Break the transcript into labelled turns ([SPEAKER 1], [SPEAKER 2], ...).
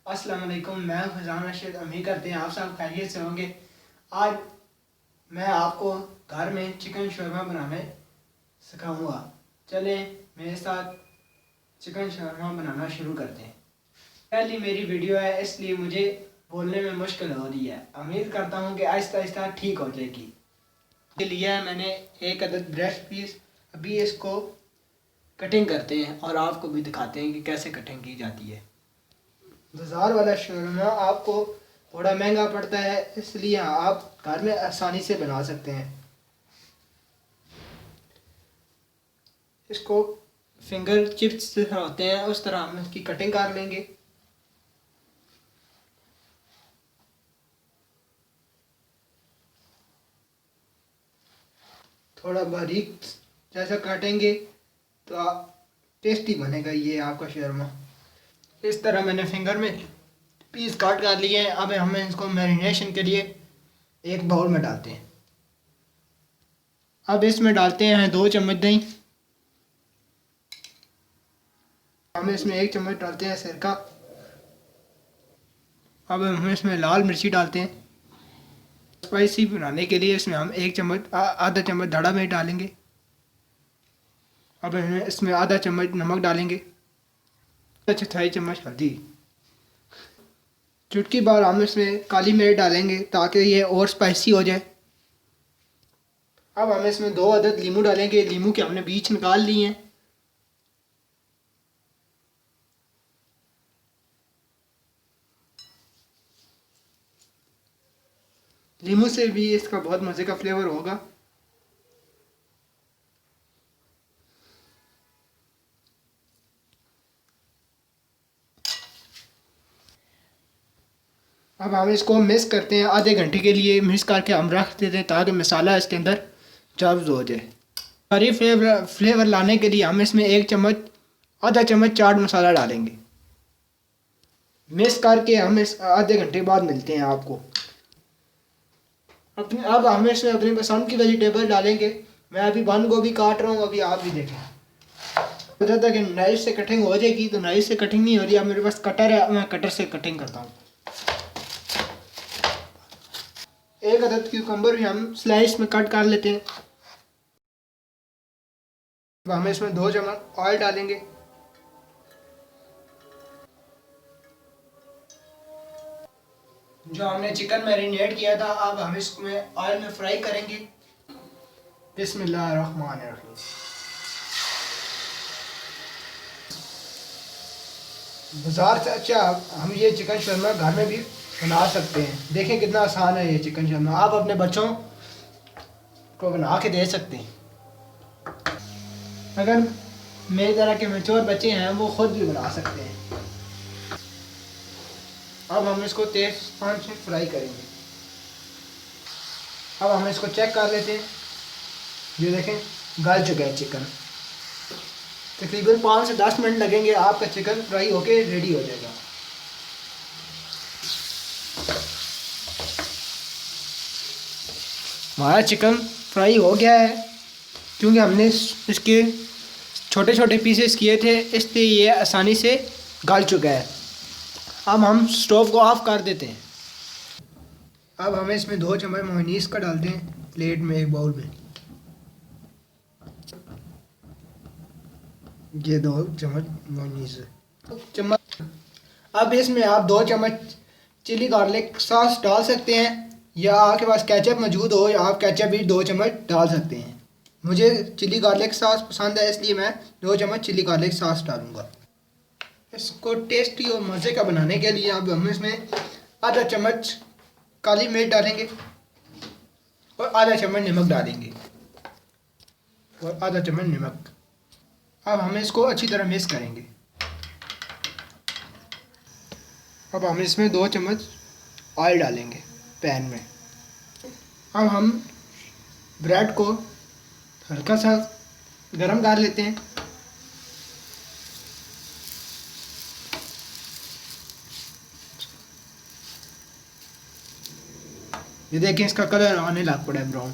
[SPEAKER 1] अस्सलाम वालेकुम। मैं फैज़ान रशीद। उम्मीद करते हैं आप सब खैरियत से होंगे। आज मैं आपको घर में चिकन शौरमा बनाने सिखाऊंगा। चलें मेरे साथ चिकन शौरमा बनाना शुरू करते हैं। पहली मेरी वीडियो है, इसलिए मुझे बोलने में मुश्किल हो रही है। उम्मीद करता हूँ कि आहिस्ता आहिस्ता ठीक हो जाएगी। ये लिया है मैंने एक अदद ब्रेस्ट पीस। अभी इसको कटिंग करते हैं और आपको भी दिखाते हैं कि कैसे कटिंग की जाती है। बाज़ार वाला शौरमा आपको थोड़ा महंगा पड़ता है, इसलिए आप घर में आसानी से बना सकते हैं। इसको फिंगर चिप्स होते हैं उस तरह हम इसकी कटिंग कर लेंगे। थोड़ा बारीक जैसा काटेंगे तो टेस्टी बनेगा ये आपका शौरमा। इस तरह मैंने फिंगर में पीस काट कर लिए हैं। अब हमें इसको मैरिनेशन के लिए एक बाउल में डालते हैं। अब इसमें डालते हैं 2 चम्मच दही। हम इसमें 1 चम्मच डालते हैं सिरका। अब हम इसमें लाल मिर्ची डालते हैं। स्पाइसी बनाने के लिए इसमें हम 1 चम्मच आधा चम्मच धड़ा मिर्च डालेंगे। अब हम इसमें आधा चम्मच नमक डालेंगे। चौथाई चम्मच हल्दी। चुटकी भर हम इसमें काली मिर्च डालेंगे ताकि ये और स्पाइसी हो जाए। अब हम इसमें 2 अदद लीमू डालेंगे। लीमू के हमने बीज निकाल लिए हैं। लीमू से भी इसका बहुत मज़े का फ्लेवर होगा। अब हम इसको मिक्स करते हैं। आधे घंटे के लिए मिक्स करके हम रख देते हैं ताकि मसाला इसके अंदर जब्ज़ हो जाए। हरी फ्लेवर लाने के लिए हम इसमें 1 चम्मच आधा चम्मच चाट मसाला डालेंगे। मिक्स करके हम इस आधे घंटे बाद मिलते हैं आपको। अब हम इसमें अपनी पसंद की वेजिटेबल डालेंगे। मैं अभी बंद गोभी काट रहा हूँ, अभी आप भी देखें। सोचा था कि नाइफ से कटिंग हो जाएगी, तो नाइफ से कटिंग नहीं हो रही। अब मेरे पास कटर है, मैं कटर से कटिंग करता हूँ। एक अदद क्यूकम्बर भी हम स्लाइस में कट कर लेते हैं। अब हम इसमें 2 चम्मच ऑयल डालेंगे। जो हमने चिकन मैरिनेट किया था, अब हम इसमें ऑयल में फ्राई करेंगे। बिस्मिल्लाहिर्रहमानिर्रहीम। बाजार से अच्छा हम ये चिकन शर्मा घर में भी बना सकते हैं। देखें कितना आसान है ये चिकन शर्मा। आप अपने बच्चों को बना के दे सकते हैं। अगर मेरी तरह के मैच्योर बच्चे हैं वो खुद भी बना सकते हैं। अब हम इसको तेज पान से फ्राई करेंगे। अब हम इसको चेक कर लेते हैं। ये देखें गल चुका है चिकन। तकरीबन 5 से 10 मिनट लगेंगे, आपका चिकन फ्राई होके रेडी हो जाएगा। हमारा चिकन फ्राई हो गया है। क्योंकि हमने इसके छोटे छोटे पीसेस किए थे, इसलिए ये आसानी से गल चुका है। अब हम स्टोव को ऑफ कर देते हैं। अब हमें इसमें 2 चम्मच मेयोनीज का डालते हैं प्लेट में, एक बाउल में। ये 2 चम्मच मेयोनीज चम्मच। अब इसमें आप 2 चम्मच चिली गार्लिक सॉस डाल सकते हैं, या आपके पास केचप मौजूद हो या आप केचप भी 2 चम्मच डाल सकते हैं। मुझे चिली गार्लिक सॉस पसंद है, इसलिए मैं 2 चम्मच चिली गार्लिक सॉस डालूंगा। इसको टेस्टी और मज़े का बनाने के लिए अब हम इसमें आधा चम्मच काली मिर्च डालेंगे और आधा चम्मच नमक डालेंगे और आधा चम्मच नमक। अब हम इसको अच्छी तरह मिक्स करेंगे। अब हम इसमें 2 चम्मच ऑयल डालेंगे पैन में। अब हम ब्रेड को हल्का सा गरम कर लेते हैं। ये देखें इसका कलर आने लग पड़ा है ब्राउन।